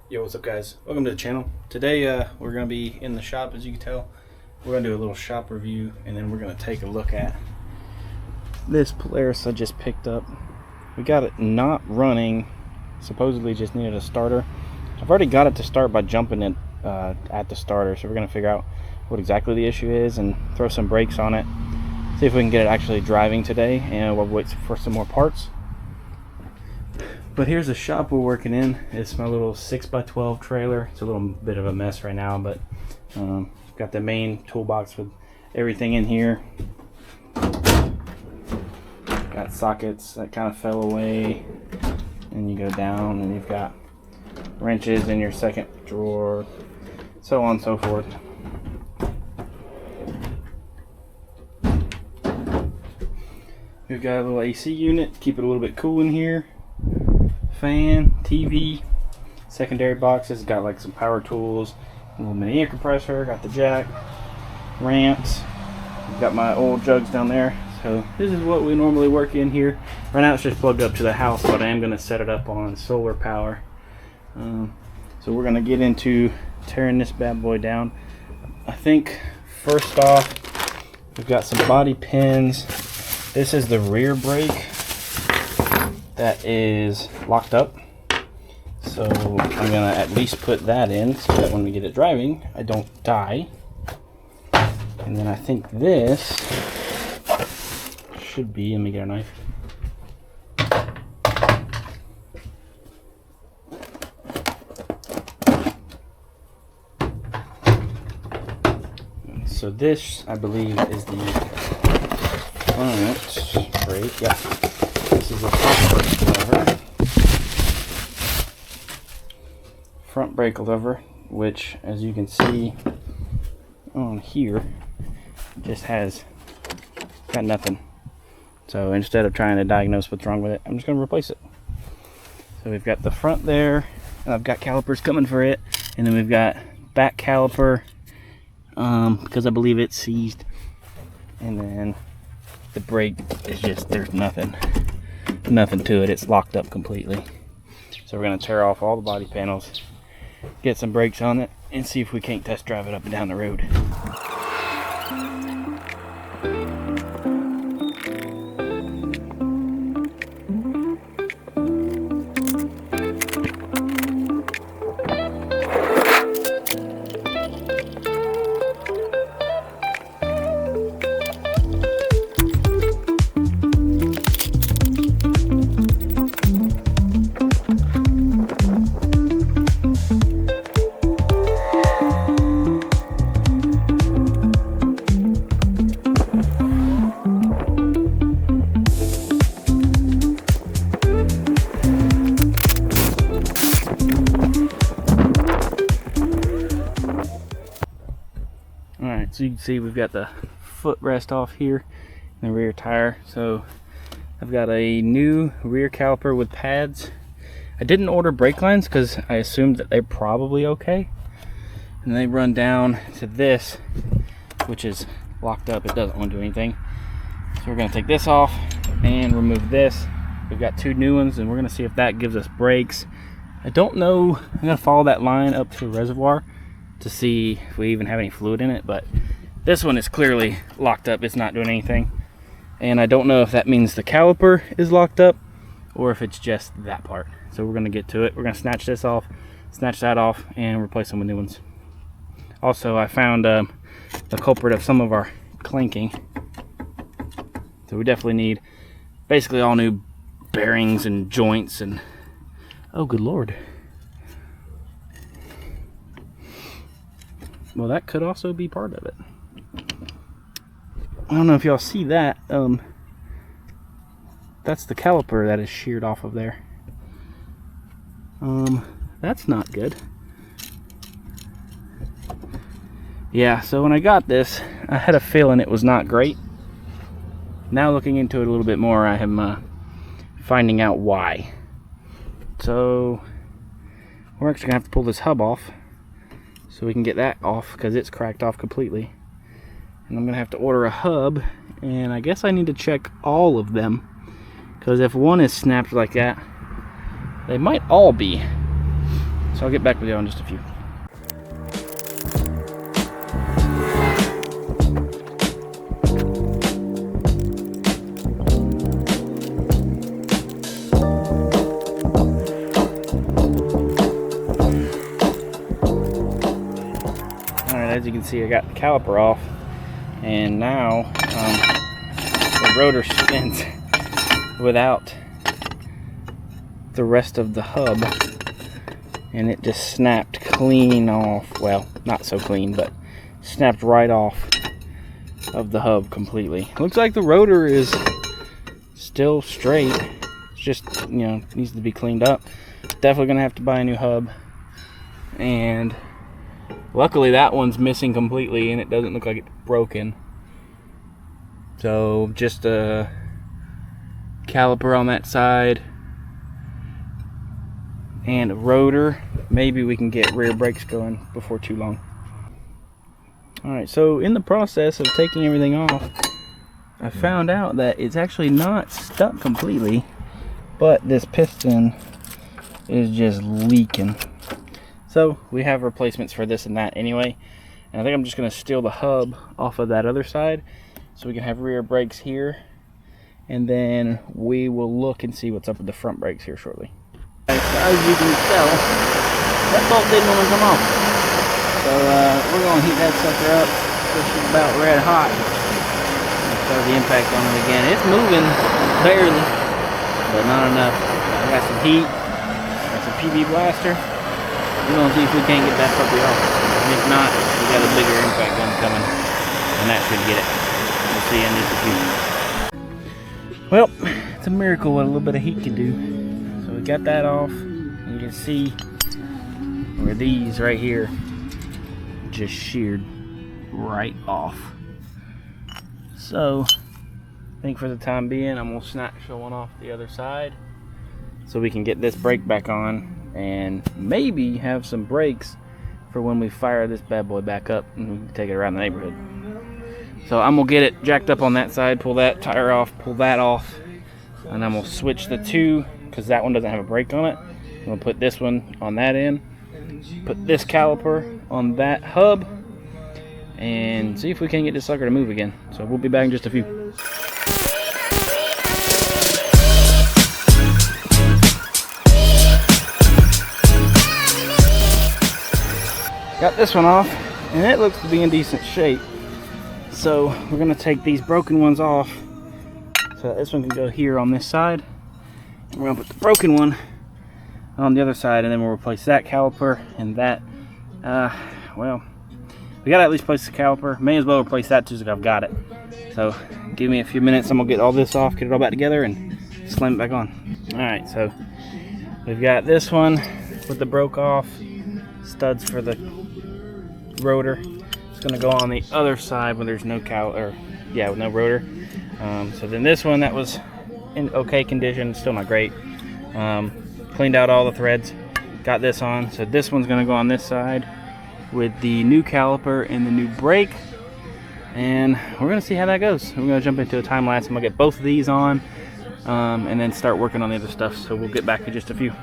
Yo, what's up guys? Welcome to the channel. Today we're going to be in the shop, as you can tell. We're going to do a little shop review, and then we're going to take a look at this Polaris I just picked up. We got it not running, supposedly just needed a starter. I've already got it to start by jumping it at the starter, so we're going to figure out what exactly the issue is and throw some brakes on it. See if we can get it actually driving today, and we'll wait for some more parts. But here's the shop we're working in. It's my little 6x12 trailer. It's a little bit of a mess right now, but got the main toolbox with everything in here. Got sockets that kind of fell away, and you go down and you've got wrenches in your second drawer, so on and so forth. We've got a little AC unit, keep it a little bit cool in here. Fan, TV, secondary boxes, got like some power tools, a little mini air compressor, got the jack, ramps, got my old jugs down there. So this is what we normally work in here. Right now it's just plugged up to the house, but I am going to set it up on solar power. So we're going to get into tearing this bad boy down. I think first off we've got some body pins. This is the rear brake that is locked up, so I'm gonna at least put that in so that when we get it driving I don't die. And then I think this should be, let me get a knife. So this, I believe, is the front brake. Yeah. This is the front brake lever, which, as you can see on here, just has got nothing. So instead of trying to diagnose what's wrong with it, I'm just going to replace it. So we've got the front there, and I've got calipers coming for it, and then we've got back caliper because I believe it's seized, and then the brake is just, there's nothing to it. It's locked up completely. So we're going to tear off all the body panels, get some brakes on it, and see if we can't test drive it up and down the road. Alright, so you can see we've got the footrest off here and the rear tire. So I've got a new rear caliper with pads. I didn't order brake lines because I assumed that they're probably okay. And they run down to this, which is locked up. It doesn't want to do anything. So we're going to take this off and remove this. We've got two new ones, and we're going to see if that gives us brakes. I don't know. I'm going to follow that line up to the reservoir to see if we even have any fluid in it, but this one is clearly locked up. It's not doing anything, and I don't know if that means the caliper is locked up or if it's just that part. So we're going to get to it. We're going to snatch this off, snatch that off, and replace them with new ones. Also, I found the culprit of some of our clanking, so we definitely need basically all new bearings and joints, and oh good lord. Well, that could also be part of it. I don't know if y'all see that. That's the caliper that is sheared off of there. That's not good. Yeah, so when I got this, I had a feeling it was not great. Now looking into it a little bit more, I am finding out why. So we're actually gonna have to pull this hub off so we can get that off, because it's cracked off completely. And I'm gonna have to order a hub, and I guess I need to check all of them, because if one is snapped like that, they might all be. So I'll get back with you in just a few. As you can see, I got the caliper off, and now the rotor spins without the rest of the hub, and it just snapped clean off. Well, not so clean, but snapped right off of the hub completely. Looks like the rotor is still straight. It's just, you know, needs to be cleaned up. Definitely gonna have to buy a new hub, and luckily that one's missing completely and it doesn't look like it's broken. So just a caliper on that side and a rotor. Maybe we can get rear brakes going before too long. Alright, so in the process of taking everything off, I found out that it's actually not stuck completely, but this piston is just leaking. So we have replacements for this and that anyway, and I think I'm just going to steal the hub off of that other side so we can have rear brakes here, and then we will look and see what's up with the front brakes here shortly. As you can tell, that bolt didn't want to come off, so we're going to heat that sucker up. It's about red hot. Start the impact on it again. It's moving barely, but not enough. I got some heat, got some PB blaster. We're going to see if we can't get that puppy off. And if not, we got a bigger impact gun coming, and that should get it. We'll see in just a few. Well, it's a miracle what a little bit of heat can do. So we got that off. You can see where these right here just sheared right off. So I think for the time being, I'm going to snatch one off the other side so we can get this brake back on, and maybe have some brakes for when we fire this bad boy back up and we can take it around the neighborhood. So I'm gonna get it jacked up on that side, pull that tire off, pull that off, and I'm gonna switch the two because that one doesn't have a brake on it. I'm gonna put this one on that end, put this caliper on that hub, and see if we can get this sucker to move again. So we'll be back in just a few. Got this one off, and it looks to be in decent shape. So we're gonna take these broken ones off, so this one can go here on this side. And we're gonna put the broken one on the other side, and then we'll replace that caliper and that. Well, we gotta at least replace the caliper. May as well replace that too, so I've got it. So give me a few minutes, I'm gonna get all this off, get it all back together, and slam it back on. All right, so we've got this one with the broke off studs for the rotor. It's going to go on the other side when there's no with no rotor. So then this one that was in okay condition, still not great. Cleaned out all the threads, got this on. So this one's going to go on this side with the new caliper and the new brake, and we're going to see how that goes. We're going to jump into a time lapse. I'm going to get both of these on, and then start working on the other stuff. So we'll get back in just a few.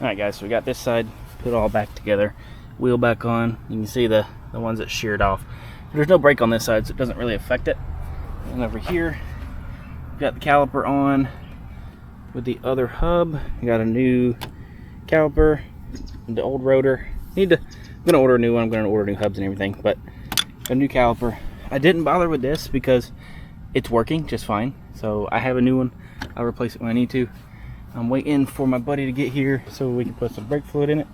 Alright guys, so we got this side put all back together, wheel back on. You can see the ones that sheared off. There's no brake on this side, so it doesn't really affect it. And over here, we've got the caliper on with the other hub. We got a new caliper, the old rotor. I'm gonna order a new one. I'm gonna order new hubs and everything, but a new caliper. I didn't bother with this because it's working just fine. So I have a new one. I'll replace it when I need to. I'm waiting for my buddy to get here so we can put some brake fluid in it,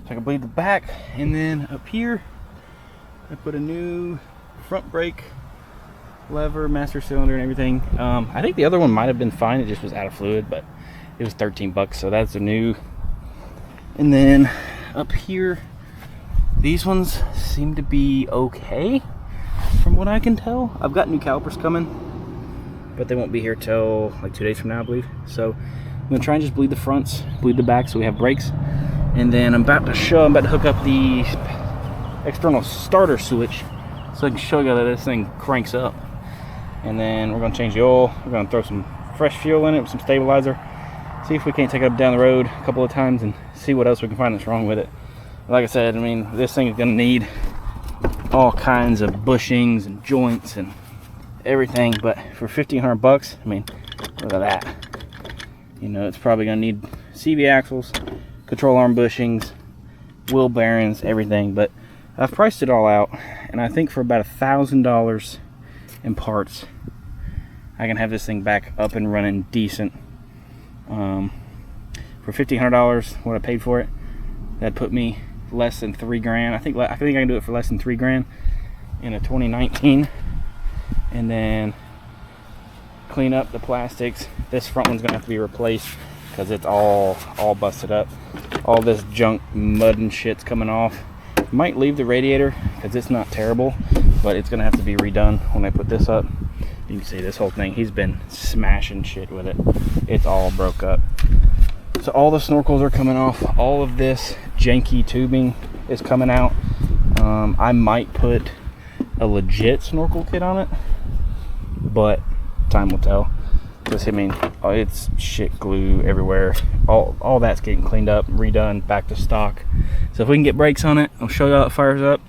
so I can bleed the back. And then up here, I put a new front brake lever, master cylinder, and everything. I think the other one might have been fine. It just was out of fluid, but it was 13 bucks, so that's the new. And then up here, these ones seem to be okay from what I can tell. I've got new calipers coming, but they won't be here till like 2 days from now, I believe. So I'm gonna try and just bleed the fronts, bleed the back, so we have brakes. And then I'm about to hook up the external starter switch so I can show you that this thing cranks up. And then we're gonna change the oil. We're gonna throw some fresh fuel in it with some stabilizer, see if we can't take it up down the road a couple of times and see what else we can find that's wrong with it. Like I said, I mean, this thing is gonna need all kinds of bushings and joints and everything, but for 1,500 bucks, I mean, look at that. You know, it's probably gonna need CV axles, control arm bushings, wheel bearings, everything. But I've priced it all out, and I think for about $1,000 in parts, I can have this thing back up and running decent. For $1,500, what I paid for it, that put me less than $3,000. I think I can do it for less than $3,000 in a 2019. And then clean up the plastics. This front one's gonna have to be replaced because it's all busted up. All this junk, mud and shit's coming off. Might leave the radiator because it's not terrible, but it's gonna have to be redone when I put this up. You can see this whole thing, he's been smashing shit with it. It's all broke up. So all the snorkels are coming off. All of this janky tubing is coming out. I might put a legit snorkel kit on it, but time will tell. Just, I mean, it's shit glue everywhere. All that's getting cleaned up, redone, back to stock. So if we can get brakes on it, I'll show y'all it fires up.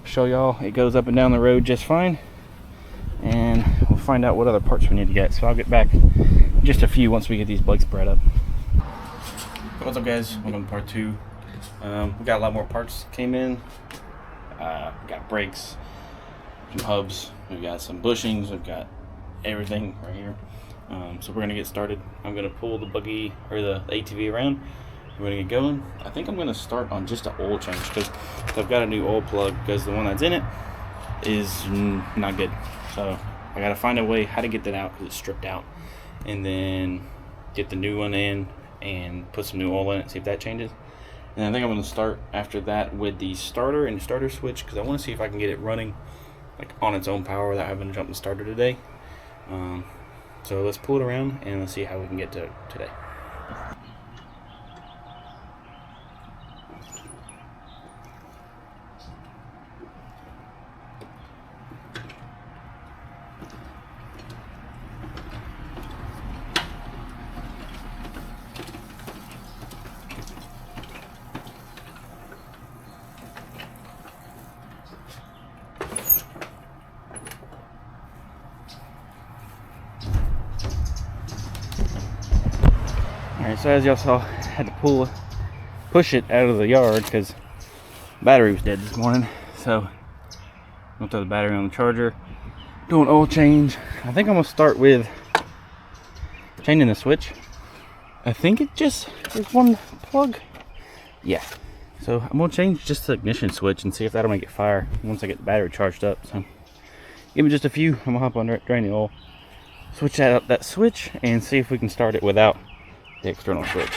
Show y'all it goes up and down the road just fine. And we'll find out what other parts we need to get. So I'll get back in just a few once we get these brakes bred up. What's up, guys? Welcome to part 2. We got a lot more parts came in. We got brakes, some hubs, we've got some bushings, we've got everything right here. So we're gonna get started. I'm gonna pull the buggy or the ATV around. We're gonna get going. I think I'm gonna start on just an oil change because I've got a new oil plug because the one that's in it is not good. So I gotta find a way how to get that out because it's stripped out, and then get the new one in and put some new oil in it, see if that changes. And I think I'm gonna start after that with the starter and the starter switch because I want to see if I can get it running like on its own power without having to jump the starter today. So let's pull it around and let's see how we can get to it today. Alright, so as y'all saw, I had to push it out of the yard because the battery was dead this morning. So I'm gonna throw the battery on the charger, do an oil change. I think I'm gonna start with changing the switch. I think it just is one plug. Yeah. So I'm gonna change just the ignition switch and see if that'll make it fire once I get the battery charged up. So give me just a few. I'm gonna hop under it, drain the oil, switch that switch, and see if we can start it without the external switch.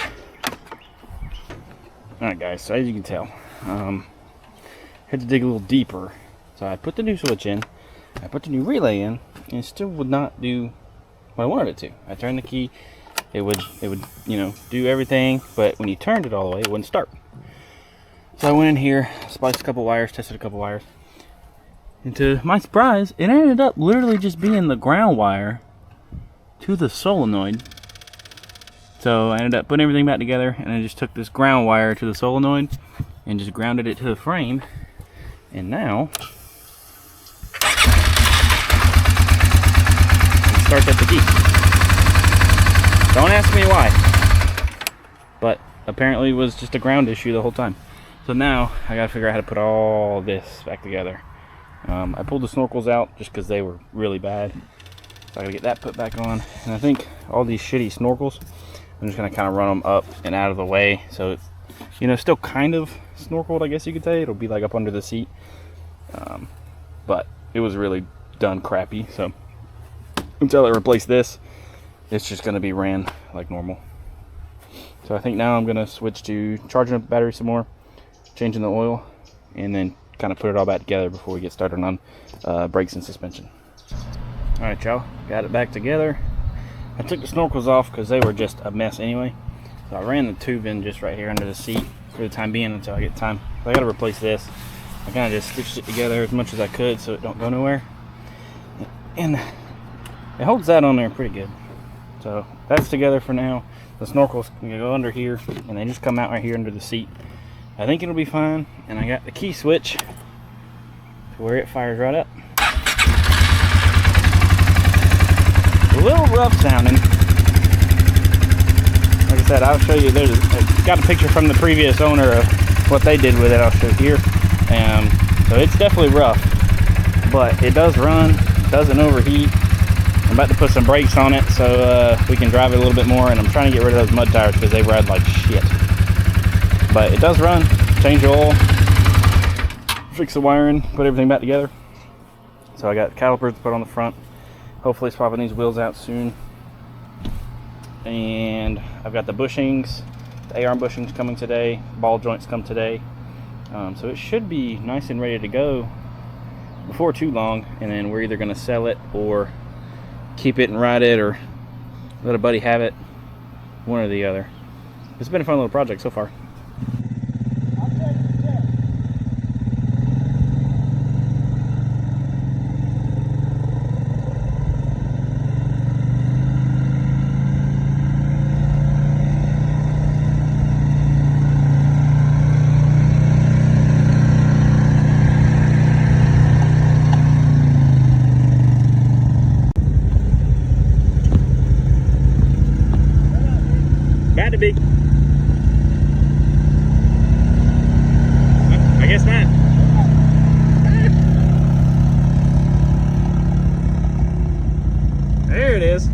Alright guys, so as you can tell, had to dig a little deeper. So I put the new switch in, I put the new relay in, and it still would not do what I wanted it to. I turned the key, it would you know, do everything, but when you turned it all the way, it wouldn't start. So I went in here, spliced a couple wires, tested a couple wires, and to my surprise, it ended up literally just being the ground wire to the solenoid. So I ended up putting everything back together, and I just took this ground wire to the solenoid and just grounded it to the frame. And now it starts at the key. Don't ask me why, but apparently it was just a ground issue the whole time. So now I gotta figure out how to put all this back together. I pulled the snorkels out just because they were really bad. So I gotta get that put back on. And I think all these shitty snorkels, I'm just gonna kind of run them up and out of the way. So it's, you know, still kind of snorkeled, I guess you could say. It'll be like up under the seat. But it was really done crappy. So until I replace this, it's just gonna be ran like normal. So I think now I'm gonna switch to charging up the battery some more, changing the oil, and then kind of put it all back together before we get started on brakes and suspension. All right, y'all, got it back together. I took the snorkels off because they were just a mess anyway. So I ran the tube in just right here under the seat for the time being until I get time. So I got to replace this. I kind of just stitched it together as much as I could so it don't go nowhere. And it holds that on there pretty good. So that's together for now. The snorkels can go under here and they just come out right here under the seat. I think it'll be fine. And I got the key switch to where it fires right up. A little rough sounding. Like I said, I'll show you. I got a picture from the previous owner of what they did with it. I'll show here. So it's definitely rough, but it does run, doesn't overheat. I'm about to put some brakes on it so we can drive it a little bit more, and I'm trying to get rid of those mud tires because they ride like shit. But it does run. Change the oil, fix the wiring, put everything back together. So I got calipers to put on the front. Hopefully swapping these wheels out soon. And I've got the bushings, the A-arm bushings coming today. Ball joints come today. So it should be nice and ready to go before too long. And then we're either going to sell it or keep it and ride it or let a buddy have it. One or the other. It's been a fun little project so far. Got to be. I guess not. There it is.